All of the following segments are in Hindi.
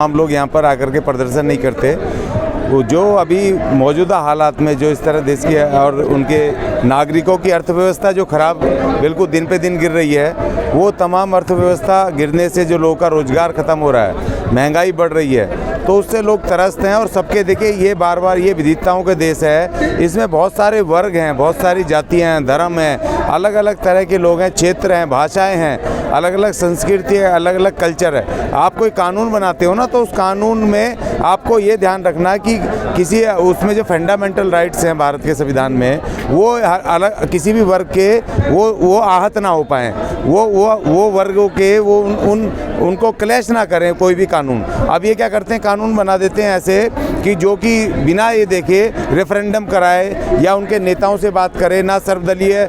हम लोग यहाँ पर आकर के प्रदर्शन नहीं करते। वो जो अभी मौजूदा हालात में जो इस तरह देश की और उनके नागरिकों की अर्थव्यवस्था जो खराब बिल्कुल दिन पे दिन गिर रही है, वो तमाम अर्थव्यवस्था गिरने से जो लोगों का रोजगार ख़त्म हो रहा है, महंगाई बढ़ रही है, तो उससे लोग त्रस्त हैं। और सबके देखिए ये बार बार ये विविधताओं के देश है, इसमें बहुत सारे वर्ग हैं, बहुत सारी जातियाँ हैं, धर्म हैं, अलग अलग तरह के लोग हैं, क्षेत्र हैं, भाषाएँ हैं, अलग अलग संस्कृति है, अलग अलग कल्चर है। आप कोई कानून बनाते हो ना, तो उस कानून में आपको ये ध्यान रखना है कि किसी उसमें जो फंडामेंटल राइट्स हैं भारत के संविधान में, वो अलग किसी भी वर्ग के वो आहत ना हो पाएँ, वो वर्गों के वो उनको क्लैश ना करें कोई भी कानून। अब ये क्या करते हैं, कानून बना देते हैं ऐसे कि जो कि बिना ये देखे रेफरेंडम कराए या उनके नेताओं से बात करे, ना सर्वदलीय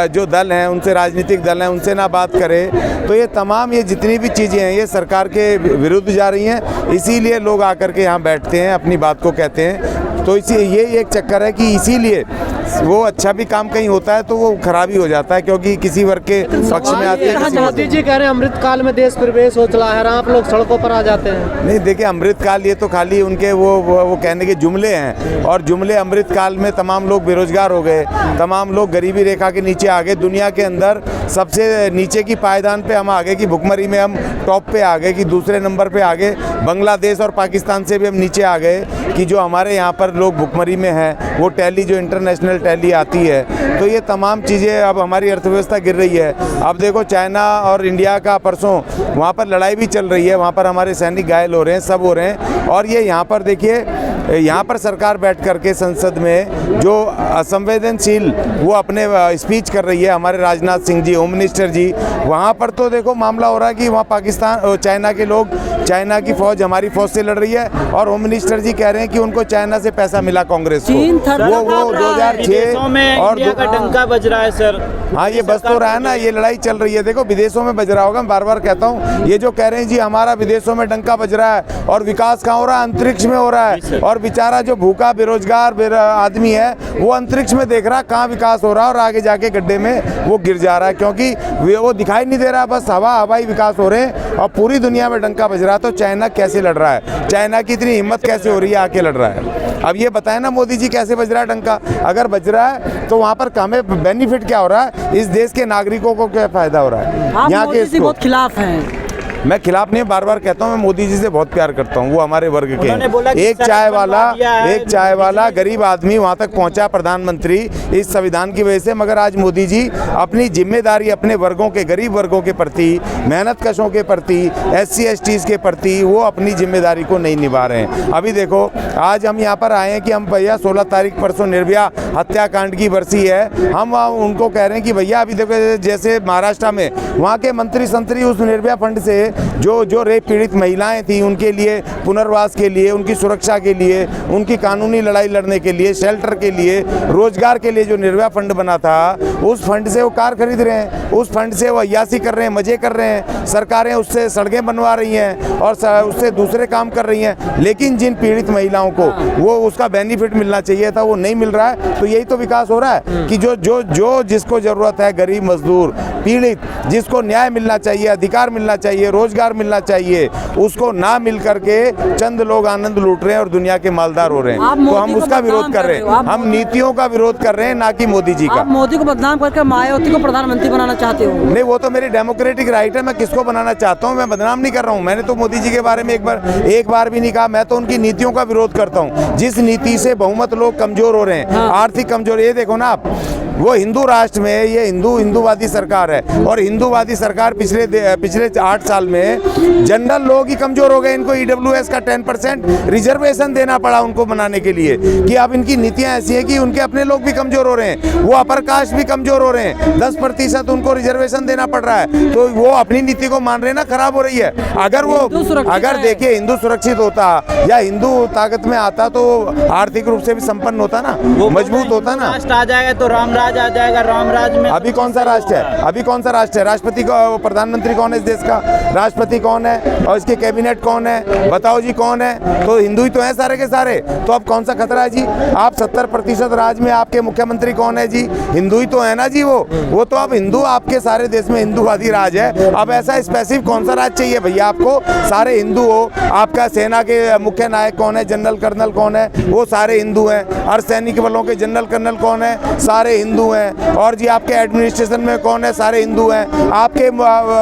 जो दल हैं उनसे, राजनीतिक दल हैं उनसे ना बात करे। तो ये तमाम ये जितनी भी चीज़ें हैं ये सरकार के विरुद्ध जा रही हैं, इसीलिए लोग आकर के यहाँ बैठते हैं, अपनी बात को कहते हैं। तो इसी ये एक चक्कर है कि इसीलिए वो अच्छा भी काम कहीं होता है तो वो खराबी हो जाता है, क्योंकि किसी वर्ग के पक्ष में आते हैं। मोदी जी कह रहे हैं अमृत काल में देश प्रवेश हो चला है, आप लोग सड़कों पर आ जाते हैं। नहीं देखिए, अमृत काल ये तो खाली उनके वो कहने के जुमले हैं, और जुमले अमृत काल में तमाम लोग बेरोजगार हो गए, तमाम लोग गरीबी रेखा के नीचे आ गए, दुनिया के अंदर सबसे नीचे की पायदान पे हम आ गए, कि भुखमरी में हम टॉप पे आ गए, कि दूसरे नंबर पे आ गए। बांग्लादेश और पाकिस्तान से भी हम नीचे आ गए, कि जो हमारे यहाँ पर लोग भुखमरी में हैं, वो टैली जो इंटरनेशनल टैली आती है, तो ये तमाम चीज़ें अब हमारी अर्थव्यवस्था गिर रही है। अब देखो चाइना और इंडिया का परसों वहाँ पर लड़ाई भी चल रही है, वहाँ पर हमारे सैनिक घायल हो रहे हैं, सब हो रहे हैं। और ये यहाँ पर देखिए, यहाँ पर सरकार बैठ करके संसद में जो असंवेदनशील वो अपने स्पीच कर रही है, हमारे राजनाथ सिंह जी, होम मिनिस्टर जी, वहाँ पर तो देखो मामला हो रहा है कि वहाँ पाकिस्तान चाइना के लोग, चाइना की फ़ौज हमारी फ़ौज से लड़ रही है, और होम मिनिस्टर जी कह रहे हैं कि उनको चाइना से पैसा मिला कांग्रेस को। वो 2006 और का डंका बज रहा है सर। हाँ, ये बज तो रहा है ना, ये लड़ाई चल रही है। देखो विदेशों में बज रहा होगा, मैं बार बार कहता हूँ, ये जो कह रहे हैं जी हमारा विदेशों में डंका बज रहा है और विकास कहाँ हो रहा है, अंतरिक्ष में हो रहा है। और बेचारा जो भूखा बेरोजगार आदमी है वो अंतरिक्ष में देख रहा है कहाँ विकास हो रहा है, और आगे जाके गड्ढे में वो गिर जा रहा है, क्योंकि वो दिखाई नहीं दे रहा, बस हवाई विकास हो रहे हैं और पूरी दुनिया में डंका बज रहा है। तो चाइना कैसे लड़ रहा है, चाइना की इतनी हिम्मत कैसे हो रही है आके लड़ रहा है। अब ये बताएं ना मोदी जी, कैसे बज रहा है डंका? अगर बज रहा है तो वहाँ पर हमें बेनिफिट क्या हो रहा है, इस देश के नागरिकों को क्या फायदा हो रहा है? यहाँ के बहुत खिलाफ हैं। मैं खिलाफ नहीं, बार बार कहता हूँ, मैं मोदी जी से बहुत प्यार करता हूँ, वो हमारे वर्ग के हैं। एक चाय वाला गरीब आदमी वहाँ तक पहुँचा, प्रधानमंत्री, इस संविधान की वजह से। मगर आज मोदी जी अपनी जिम्मेदारी अपने वर्गों के, गरीब वर्गों के प्रति, मेहनत कशों के प्रति, SC STs के प्रति वो अपनी जिम्मेदारी को नहीं निभा रहे हैं। अभी देखो, आज हम यहाँ पर आए हैं कि हम भैया 16 तारीख परसों निर्भया हत्याकांड की बरसी है, हम उनको कह रहे हैं कि भैया अभी देखो, जैसे महाराष्ट्र में वहाँ के मंत्री संतरी उस निर्भया फंड से जो रेप पीड़ित महिलाएं थी उनके लिए पुनर्वास के लिए, उनकी सुरक्षा के लिए, उनकी कानूनी लड़ाई लड़ने के लिए, शेल्टर के लिए, रोजगार के लिए जो निर्भया फंड बना था, उस फंड से वो कार खरीद रहे हैं, उस फंड से वो अय्यासी कर रहे हैं, मजे कर रहे हैं। सरकारें उससे सड़कें बनवा रही हैं और उससे दूसरे काम कर रही हैं, लेकिन जिन पीड़ित महिलाओं को वो उसका बेनिफिट मिलना चाहिए था वो नहीं मिल रहा है। तो यही तो विकास हो रहा है कि जो जिसको ज़रूरत है, गरीब मजदूर पीड़ित, जिसको न्याय मिलना चाहिए, अधिकार मिलना चाहिए, रोजगार मिलना चाहिए, उसको ना मिल करके चंद लोग आनंद लूट रहे हैं और दुनिया के मालदार हो रहे हैं। तो हम उसका विरोध कर रहे हैं, हम नीतियों का विरोध कर रहे हैं, ना कि मोदी जी का। आप मोदी को बदनाम करके मायावती को प्रधानमंत्री बनाना चाहते हो? नहीं, वो तो मेरी डेमोक्रेटिक राइट है, मैं किसको बनाना चाहता हूँ, मैं बदनाम नहीं कर रहा हूँ। मैंने तो मोदी जी के बारे में एक बार भी नहीं कहा, मैं तो उनकी नीतियों का विरोध करता हूँ, जिस नीति से बहुमत लोग कमजोर हो रहे हैं, आर्थिक कमजोर। ये देखो ना आप, वो हिंदू राष्ट्र में ये हिंदूवादी सरकार है, और हिंदूवादी सरकार पिछले 8 साल में जनरल लोग ही कमजोर हो गए। इनको EWS का 10% रिजर्वेशन देना पड़ा उनको बनाने के लिए, कि अब इनकी नीतियां ऐसी हैं कि उनके अपने लोग भी कमजोर हो रहे हैं, वो अपर कास्ट भी कमजोर हो रहे हैं, 10% उनको रिजर्वेशन देना पड़ रहा है। तो वो अपनी नीति को मान रहे ना, खराब हो रही है। अगर देखिए हिंदू सुरक्षित होता या हिंदू ताकत में आता तो आर्थिक रूप से भी संपन्न होता ना, मजबूत होता ना। आ जाएगा तो राम राज आ जाएगा, राम राज में। अभी कौन सा राष्ट्र है? अभी कौन सा राष्ट्र है? राष्ट्रपति को, प्रधानमंत्री कौन है इस देश का? राष्ट्रपति कौन है और इसके कैबिनेट कौन है? बताओ जी कौन है? तो हिंदू ही तो है सारे के सारे। तो अब कौन सा खतरा है जी? आप 70% राज में आपके मुख्यमंत्री कौन है जी? हिंदू ही तो है ना जी। वो तो अब हिंदू, आपके सारे देश में हिंदूवादी राज है। अब ऐसा स्पेसिफिक कौन सा राज चाहिए भैया आपको? सारे हिंदू हो। आपका सेना के मुख्य नायक कौन है? जनरल कर्नल कौन है? वो सारे हिंदू हैं। अर्धसैनिक बलों के जनरल कर्नल कौन है? सारे हिंदू हैं। और जी आपके एडमिनिस्ट्रेशन में कौन है? सारे हिंदू हैं। आपके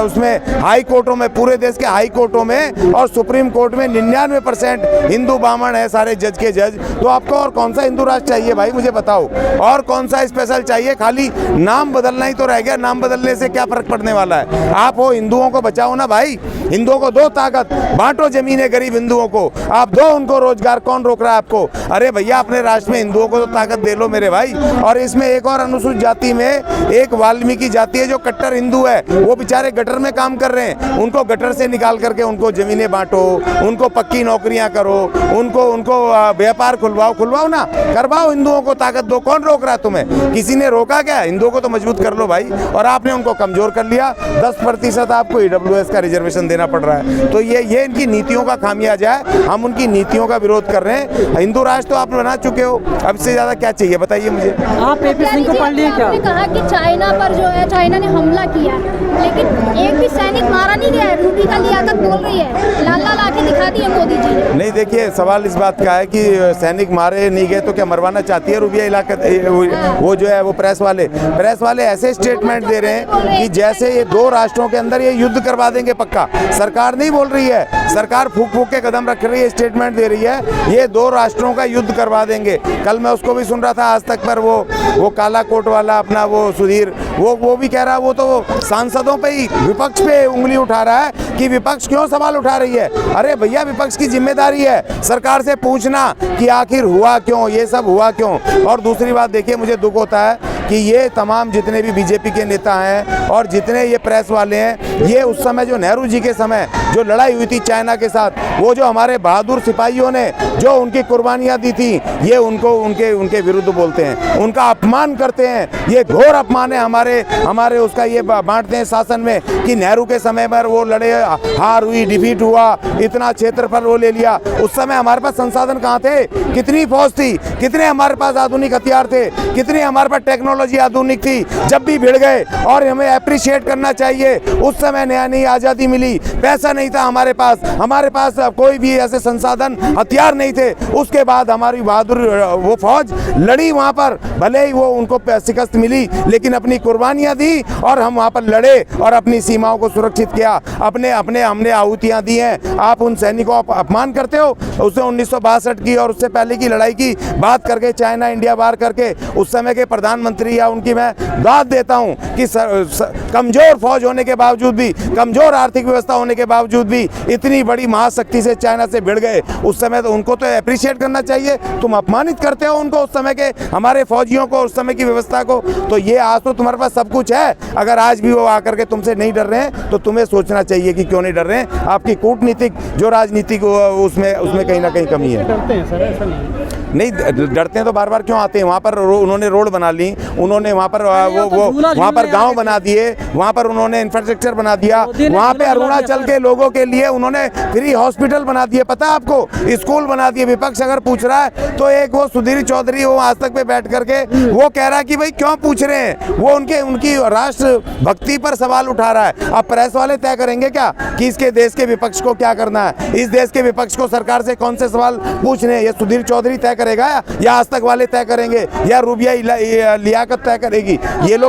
उसमें हाई कोर्टों में, पूरे देश के हाई कोर्टों में और सुप्रीम कोर्ट में 99% हिंदू ब्राह्मण है, सारे जज के जज। तो आपको और कौन सा हिंदू राष्ट्र चाहिए भाई, मुझे बताओ? और कौन सा स्पेशल चाहिए? खाली नाम बदलना ही तो रह गया। नाम बदलने से क्या फर्क पड़ने वाला है? आप हो, हिंदुओं को बचाओ ना भाई। हिंदुओं को दो ताकत, बांटो जमीनें गरीब हिंदुओं को, आप दो उनको रोजगार। कौन रोक रहा है आपको? अरे भैया अपने राष्ट्र में हिंदुओं को तो ताकत दे लो मेरे भाई। और इसमें एक और अनुसूचित जाति में एक वाल्मीकि जाति है जो कट्टर हिंदू है। वो बेचारे गटर में काम कर रहे हैं, उनको गटर से निकाल करके उनको जमीनें बांटो, उनको पक्की नौकरियां करो, उनको व्यापार खुलवाओ ना, करवाओ। हिंदुओं को ताकत दो। कौन रोक रहा है तुम्हें? किसी ने रोका क्या? हिंदुओं को तो मजबूत कर लो भाई। और आपने उनको कमजोर कर लिया। 10% आपको EWS का रिजर्वेशन देना पड़ रहा है। तो ये इनकी नीतियों का खामियाजा है। हम उनकी नीतियों का विरोध कर रहे हैं। हिंदू राष्ट्र तो आप बना चुके हो, अब से ज्यादा क्या चाहिए बताइए मुझे? आप AP सिंह को पढ़ लिए क्या? आपने कहा कि चाइना पर जो है, चाइना ने हमला किया, लेकिन एक भी सैनिक मारा नहीं गया है। रूबी का लियाकत बोल रही है, लाला लाके दिखा दिए मोदी जी ने। नहीं, देखिए सवाल इस बात का है कि सैनिक मारे नहीं गए तो क्या मरवाना चाहती है रूबिया इलाका? वो जो है वो प्रेस वाले ऐसे स्टेटमेंट दे रहे हैं कि जैसे ये दो राष्ट्रों के अंदर ये युद्ध करवा देंगे पक्का। सरकार नहीं बोल रही है, सरकार फूक के कदम रख रही है, स्टेटमेंट दे रही है ये दो राष्ट्रों का युद्ध करवा देंगे। कल मैं उसको भी सुन रहा था आज तक पर, वो काला कोट वाला अपना वो सुधीर, वो भी कह रहा है, वो तो सांसदों पे ही, विपक्ष पे उंगली उठा रहा है कि विपक्ष क्यों सवाल उठा रही है। अरे भैया विपक्ष की जिम्मेदारी है सरकार से पूछना कि आखिर हुआ क्यों, ये सब हुआ क्यों। और दूसरी बात देखिए, मुझे दुख होता है कि ये तमाम जितने भी बीजेपी के नेता हैं और जितने ये प्रेस वाले हैं, ये उस समय जो नेहरू जी के समय जो लड़ाई हुई थी चाइना के साथ, वो जो हमारे बहादुर सिपाहियों ने जो उनकी कुर्बानियां दी थी, ये उनको उनके विरुद्ध बोलते हैं, उनका अपमान करते हैं। ये घोर अपमान है हमारे उसका ये बांटते हैं शासन में कि नेहरू के समय पर वो लड़े, हार हुई, डिफीट हुआ, इतना क्षेत्रफल वो ले लिया। उस समय हमारे पास संसाधन कहाँ थे? कितनी फौज थी? कितने हमारे पास आधुनिक हथियार थे? कितनी हमारे पास टेक्नोलॉजी आधुनिक थी? जब भी भिड़ गए, और हमें अप्रिशिएट करना चाहिए। उस समय नई आज़ादी मिली, पैसा नहीं था हमारे पास कोई भी ऐसे संसाधन हथियार नहीं थे। उसके बाद हमारी बहादुर वो फौज लड़ी वहाँ पर, भले ही वो उनको शिकस्त मिली, लेकिन अपनी कुर्बानियाँ दी और हम वहाँ पर लड़े और अपनी सीमाओं को सुरक्षित किया। हमने आहुतियाँ दी हैं। आप उन सैनिकों का अपमान करते हो। उसने 1962 की और उससे पहले की लड़ाई की बात करके, चाइना इंडिया वार करके, उस समय के प्रधानमंत्री या उनकी मैं दाद देता हूँ कि कमजोर फौज होने के बावजूद भी, कमजोर आर्थिक व्यवस्था होने के बावजूद भी इतनी बड़ी महाशक्ति से चाइना से भिड़ गए। उस समय तो उनको तो अप्रिशिएट करना चाहिए। तुम अपमानित करते हो उनको, उस समय के हमारे फौजियों को, उस समय की व्यवस्था को। तो ये आज तो तुम्हारे पास सब कुछ है, अगर आज भी वो आकर के तुमसे नहीं डर रहे हैं तो तुम्हें सोचना चाहिए कि क्यों नहीं डर रहे हैं। आपकी कूटनीतिक जो राजनीतिक उसमें कहीं ना कहीं कमी है। डरते हैं सर, ऐसा नहीं डरते हैं तो बार बार क्यों आते हैं? वहाँ पर उन्होंने रोड बना ली, उन्होंने वहाँ पर वहाँ पर गांव बना दिए, वहाँ पर उन्होंने इंफ्रास्ट्रक्चर बना दिया, वहाँ पे अरुणाचल के लोगों के लिए उन्होंने फ्री हॉस्पिटल बना दिए, पता है आपको, स्कूल बना दिए। विपक्ष अगर पूछ रहा है तो एक वो सुधीर चौधरी वो आज तक पे बैठ करके वो कह रहा है कि भाई क्यों पूछ रहे हैं, वो उनकी राष्ट्र भक्ति पर सवाल उठा रहा है। अब प्रेस वाले तय करेंगे क्या कि इसके देश के विपक्ष को क्या करना है? इस देश के विपक्ष को सरकार से कौन से सवाल पूछने? ये सुधीर चौधरी तय करेगा या आज तक वाले तय करेंगे या रूबिया लियाकत तय करेगी? ये लोग